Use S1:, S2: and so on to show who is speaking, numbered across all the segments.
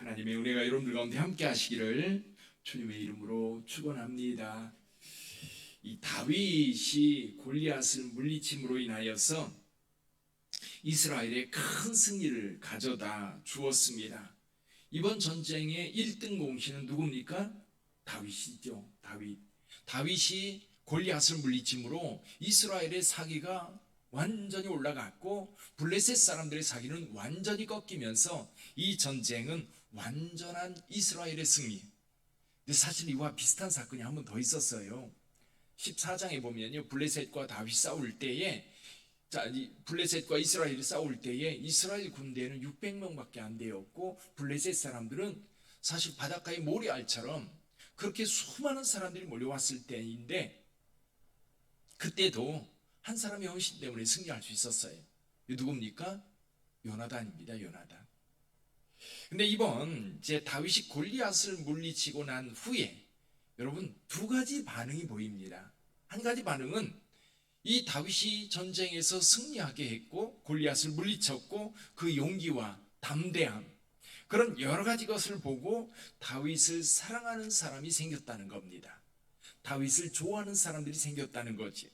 S1: 하나님의 은혜가 여러분들 가운데 함께 하시기를 주님의 이름으로 축원합니다. 이 다윗이 골리앗을 물리침으로 인하여서 이스라엘에 큰 승리를 가져다 주었습니다. 이번 전쟁의 1등 공신은 누굽니까? 다윗이죠. 다윗이 골리앗을 물리침으로 이스라엘의 사기가 완전히 올라갔고 블레셋 사람들의 사기는 완전히 꺾이면서 이 전쟁은 완전한 이스라엘의 승리. 근데 사실 이와 비슷한 사건이 한 번 더 있었어요. 14장에 보면요, 블레셋과 다윗 싸울 때에, 블레셋과 이스라엘이 싸울 때에 이스라엘 군대는 600명밖에 안 되었고 블레셋 사람들은 사실 바닷가의 모래알처럼 그렇게 수많은 사람들이 몰려왔을 때인데, 그때도 한 사람의 헌신 때문에 승리할 수 있었어요. 누굽니까? 요나단입니다. 요나단. 근데 이번 이제 다윗이 골리앗을 물리치고 난 후에 여러분 두 가지 반응이 보입니다. 한 가지 반응은 이 다윗이 전쟁에서 승리하게 했고 골리앗을 물리쳤고 그 용기와 담대함, 그런 여러 가지 것을 보고 다윗을 사랑하는 사람이 생겼다는 겁니다. 다윗을 좋아하는 사람들이 생겼다는 거지.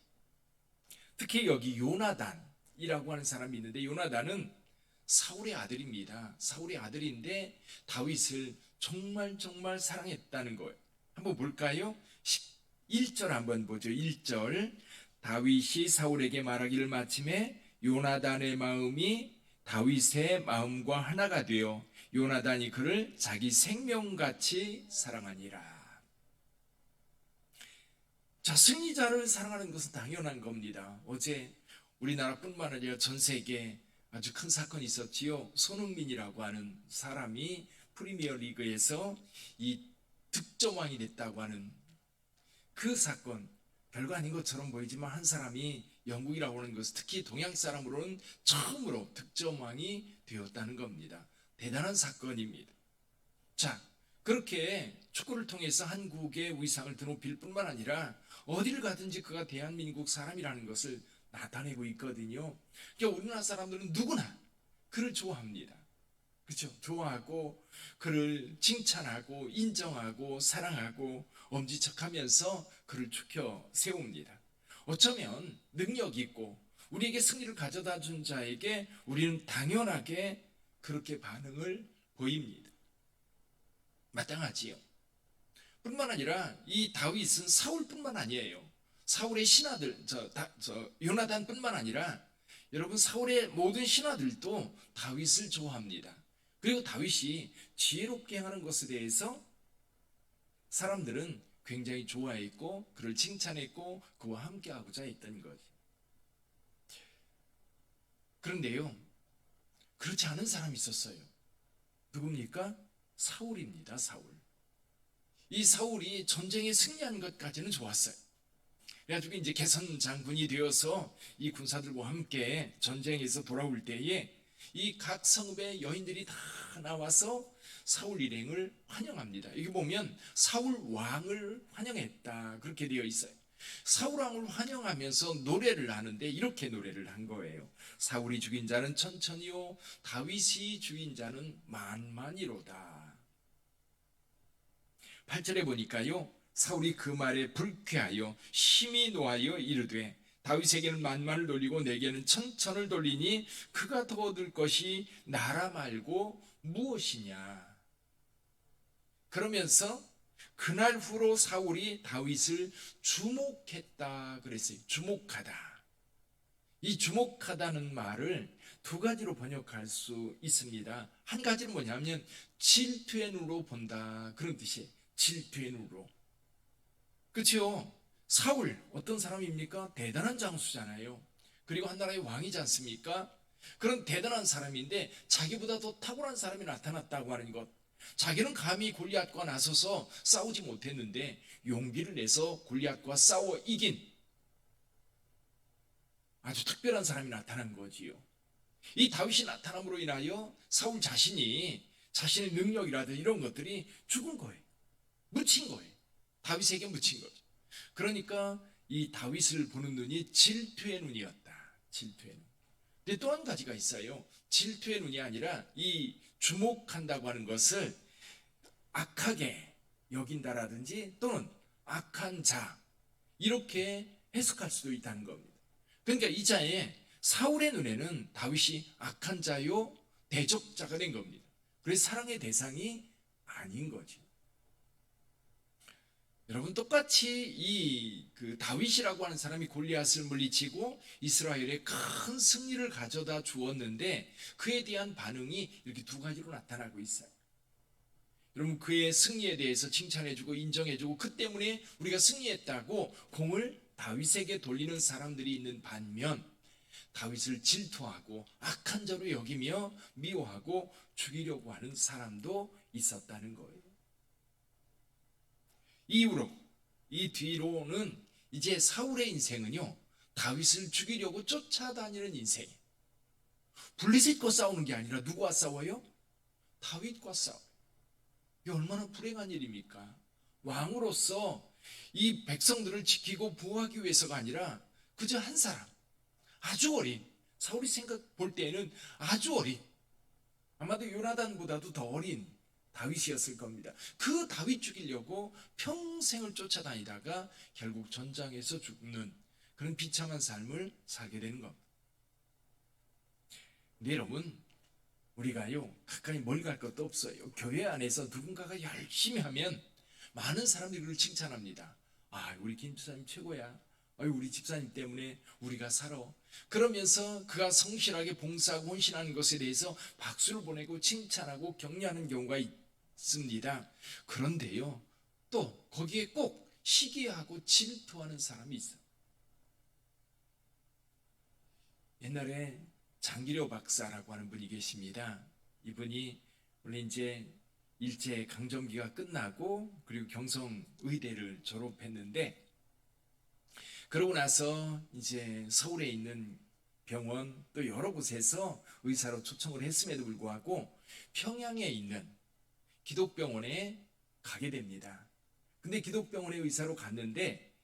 S1: 특히 여기 요나단이라고 하는 사람이 있는데, 요나단은 사울의 아들입니다. 사울의 아들인데 다윗을 정말 사랑했다는 거예요. 한번 볼까요? 1절 한번 보죠. 1절. 다윗이 사울에게 말하기를 마침에 요나단의 마음이 다윗의 마음과 하나가 되어 요나단이 그를 자기 생명같이 사랑하니라. 자, 승리자를 사랑하는 것은 당연한 겁니다. 어제 우리나라뿐만 아니라 전 세계에 아주 큰 사건이 있었지요. 손흥민이라고 하는 사람이 프리미어 리그에서 이 득점왕이 됐다고 하는 그 사건, 별거 아닌 것처럼 보이지만 한 사람이 영국이라고 하는 것은 특히 동양 사람으로는 처음으로 득점왕이 되었다는 겁니다. 대단한 사건입니다. 자, 그렇게 축구를 통해서 한국의 위상을 드높일 뿐만 아니라 어디를 가든지 그가 대한민국 사람이라는 것을 나타내고 있거든요. 그러니까 우리나라 사람들은 누구나 그를 좋아합니다. 그렇죠? 좋아하고 그를 칭찬하고 인정하고 사랑하고 엄지척하면서 그를 축혀 세웁니다. 어쩌면 능력 있고 우리에게 승리를 가져다 준 자에게 우리는 당연하게 그렇게 반응을 보입니다. 마땅하지요. 뿐만 아니라 이 다윗은 사울뿐만 아니에요. 사울의 신하들, 요나단뿐만 아니라 여러분 사울의 모든 신하들도 다윗을 좋아합니다. 그리고 다윗이 지혜롭게 하는 것에 대해서 사람들은 굉장히 좋아했고 그를 칭찬했고 그와 함께하고자 했던 거지. 그런데요, 그렇지 않은 사람이 있었어요. 누굽니까? 사울입니다. 사울. 이 사울이 전쟁에 승리한 것까지는 좋았어요. 그래가지고 이제 개선 장군이 되어서 이 군사들과 함께 전쟁에서 돌아올 때에 이 각 성읍의 여인들이 다 나와서 사울 일행을 환영합니다. 여기 보면 사울 왕을 환영했다 그렇게 되어 있어요. 사울 왕을 환영하면서 노래를 하는데 이렇게 노래를 한 거예요. 사울이 죽인 자는 천천히요 다윗이 죽인 자는 만만이로다. 8절에 보니까요, 사울이 그 말에 불쾌하여 심히 노하여 이르되 다윗에게는 만만을 돌리고 내게는 천천을 돌리니 그가 더 얻을 것이 나라 말고 무엇이냐. 그러면서 그날 후로 사울이 다윗을 주목했다 그랬어요. 주목하다. 이 주목하다는 말을 두 가지로 번역할 수 있습니다. 한 가지는 뭐냐면 질투의 눈으로 본다 그런 뜻이에요. 질투의 눈으로. 그렇죠? 사울 어떤 사람입니까? 대단한 장수잖아요. 그리고 한 나라의 왕이지 않습니까? 그런 대단한 사람인데 자기보다 더 탁월한 사람이 나타났다고 하는 것. 자기는 감히 골리앗과 나서서 싸우지 못했는데 용기를 내서 골리앗과 싸워 이긴 아주 특별한 사람이 나타난 거지요. 이 다윗이 나타남으로 인하여 사울 자신이 자신의 능력이라든지 이런 것들이 죽은 거예요. 묻힌 거예요. 다윗에게 묻힌 거죠. 그러니까 이 다윗을 보는 눈이 질투의 눈이었다. 질투의 눈. 근데 또 한 가지가 있어요. 질투의 눈이 아니라 이 주목한다고 하는 것을 악하게 여긴다라든지 또는 악한 자, 이렇게 해석할 수도 있다는 겁니다. 그러니까 이 자에 사울의 눈에는 다윗이 악한 자요 대적자가 된 겁니다. 그래서 사랑의 대상이 아닌 거죠. 여러분, 똑같이 이 다윗이라고 하는 사람이 골리앗을 물리치고 이스라엘에 큰 승리를 가져다 주었는데 그에 대한 반응이 이렇게 두 가지로 나타나고 있어요. 여러분, 그의 승리에 대해서 칭찬해주고 인정해주고 그 때문에 우리가 승리했다고 공을 다윗에게 돌리는 사람들이 있는 반면, 다윗을 질투하고 악한 자로 여기며 미워하고 죽이려고 하는 사람도 있었다는 거예요. 이후로, 이 뒤로는 이제 사울의 인생은요, 다윗을 죽이려고 쫓아다니는 인생이에요. 블레셋과 싸우는 게 아니라 누구와 싸워요? 다윗과 싸워요. 이게 얼마나 불행한 일입니까? 왕으로서 이 백성들을 지키고 보호하기 위해서가 아니라 그저 한 사람, 아주 어린, 사울이 생각 볼 때에는 아주 어린, 아마도 요나단보다도 더 어린 다윗이었을 겁니다. 그 다윗 죽이려고 평생을 쫓아다니다가 결국 전장에서 죽는 그런 비참한 삶을 살게 되는 겁니다. 근데 여러분, 우리가요 가까이 멀리 갈 것도 없어요. 교회 안에서 누군가가 열심히 하면 많은 사람들이 그를 칭찬합니다. 아, 우리 김 집사님 최고야. 우리 집사님 때문에 우리가 살아. 그러면서 그가 성실하게 봉사하고 헌신하는 것에 대해서 박수를 보내고 칭찬하고 격려하는 경우가 있습니다. 그런데요, 또 거기에 꼭 시기하고 질투하는 사람이 있어요. 옛날에 장기려 박사라고 하는 분이 계십니다. 이분이 원래 이제 일제 강점기가 끝나고 그리고 경성의대를 졸업했는데, 그러고 나서 이제 서울에 있는 병원 또 여러 곳에서 의사로 초청을 했음에도 불구하고 평양에 있는 기독병원에 가게 됩니다. 근데 기독병원에 의사로 갔는데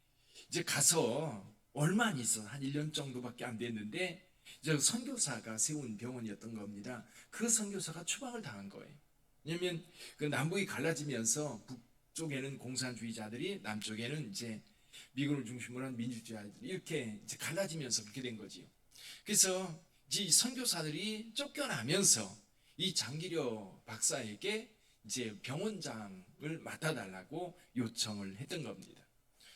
S1: 이제 가서 얼마 안 있어, 한 1년 정도밖에 안 됐는데 이제 선교사가 세운 병원이었던 겁니다. 그 선교사가 추방을 당한 거예요. 왜냐면 그 남북이 갈라지면서 북쪽에는 공산주의자들이, 남쪽에는 이제 미군을 중심으로 한 민주주의자들이 이렇게 이제 갈라지면서 그렇게 된 거지요. 그래서 이제 이 선교사들이 쫓겨나면서 이 장기려 박사에게 이제 병원장을 맡아달라고 요청을 했던 겁니다.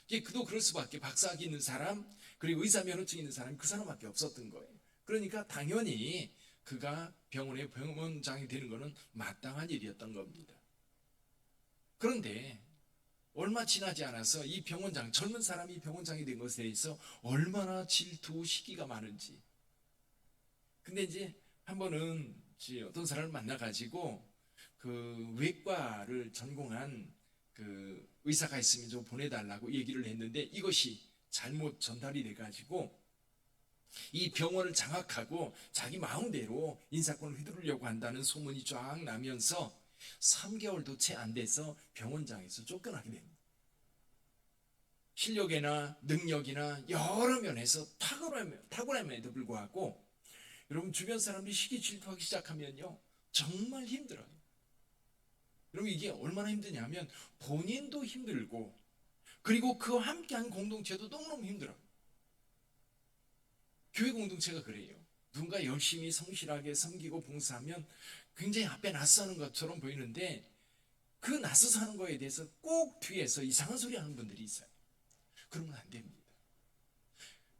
S1: 그도 그럴 수밖에, 박사학위 있는 사람 그리고 의사 면허증 있는 사람이 그 사람밖에 없었던 거예요. 그러니까 당연히 그가 병원의 병원장이 되는 것은 마땅한 일이었던 겁니다. 그런데 얼마 지나지 않아서 이 병원장, 젊은 사람이 병원장이 된 것에 대해서 얼마나 질투, 시기가 많은지. 근데 이제 한 번은 어떤 사람을 만나가지고 그 외과를 전공한 그 의사가 있으면 좀 보내달라고 얘기를 했는데 이것이 잘못 전달이 돼가지고 이 병원을 장악하고 자기 마음대로 인사권을 휘두르려고 한다는 소문이 쫙 나면서 3개월도 채 안 돼서 병원장에서 쫓겨나게 됩니다. 실력이나 능력이나 여러 면에서 탁월함에도 불구하고 여러분, 주변 사람들이 시기 질투하기 시작하면요 정말 힘들어요. 여러분, 이게 얼마나 힘드냐면 본인도 힘들고 그리고 그와 함께한 공동체도 너무너무 힘들어요. 교회 공동체가 그래요. 누군가 열심히 성실하게 섬기고 봉사하면 굉장히 앞에 낯서는 것처럼 보이는데 그 낯서서 하는 거에 대해서 꼭 뒤에서 이상한 소리 하는 분들이 있어요. 그러면 안 됩니다.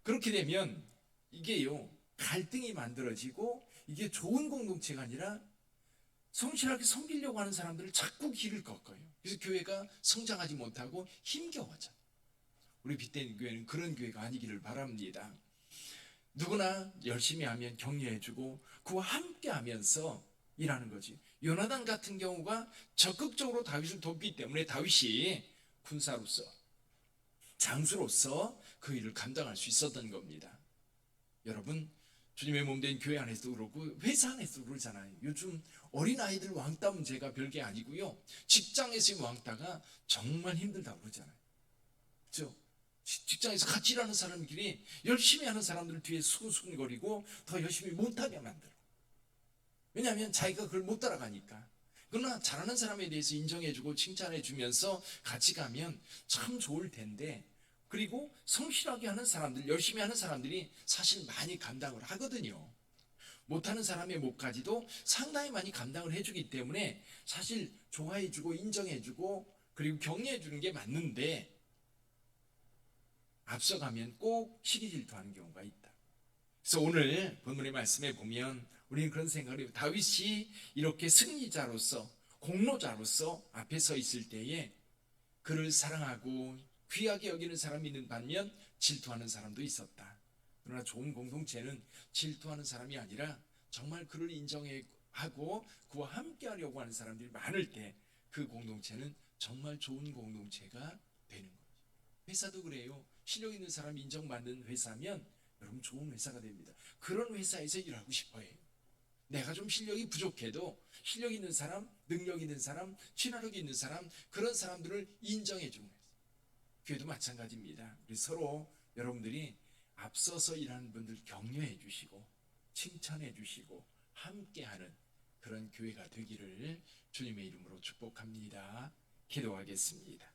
S1: 그렇게 되면 이게요 갈등이 만들어지고 이게 좋은 공동체가 아니라 성실하게 섬기려고 하는 사람들을 자꾸 길을 꺾어요. 그래서 교회가 성장하지 못하고 힘겨워져요. 우리 빗대는 교회는 그런 교회가 아니기를 바랍니다. 누구나 열심히 하면 격려해주고 그와 함께 하면서 일하는 거지. 요나단 같은 경우가 적극적으로 다윗을 돕기 때문에 다윗이 군사로서, 장수로서 그 일을 감당할 수 있었던 겁니다. 여러분, 주님의 몸된 교회 안에서도 그렇고 회사 안에서도 그러잖아요. 요즘 어린아이들 왕따 문제가 별게 아니고요, 직장에서의 왕따가 정말 힘들다고 그러잖아요. 그렇죠? 직장에서 같이 일하는 사람들끼리 열심히 하는 사람들 뒤에 수근수근거리고 더 열심히 못하게 만들어. 왜냐하면 자기가 그걸 못 따라가니까. 그러나 잘하는 사람에 대해서 인정해주고 칭찬해주면서 같이 가면 참 좋을 텐데, 그리고 성실하게 하는 사람들, 열심히 하는 사람들이 사실 많이 감당을 하거든요. 못하는 사람의 몫까지도 상당히 많이 감당을 해주기 때문에 사실 좋아해주고 인정해주고 그리고 격려해주는 게 맞는데, 앞서가면 꼭 시기 질투하는 경우가 있다. 그래서 오늘 본문의 말씀에 보면 우리는 그런 생각을 해요. 다윗이 이렇게 승리자로서 공로자로서 앞에 서 있을 때에 그를 사랑하고 귀하게 여기는 사람이 있는 반면 질투하는 사람도 있었다. 그러나 좋은 공동체는 질투하는 사람이 아니라 정말 그를 인정하고 그와 함께 하려고 하는 사람들이 많을 때 그 공동체는 정말 좋은 공동체가 되는 거죠. 회사도 그래요. 실력 있는 사람이 인정받는 회사면 여러분 좋은 회사가 됩니다. 그런 회사에서 일하고 싶어요. 내가 좀 실력이 부족해도 실력 있는 사람, 능력 있는 사람, 친화력이 있는 사람, 그런 사람들을 인정해 주는 거예요. 교회도 마찬가지입니다. 우리 서로 여러분들이 앞서서 일하는 분들 격려해 주시고 칭찬해 주시고 함께하는 그런 교회가 되기를 주님의 이름으로 축복합니다. 기도하겠습니다.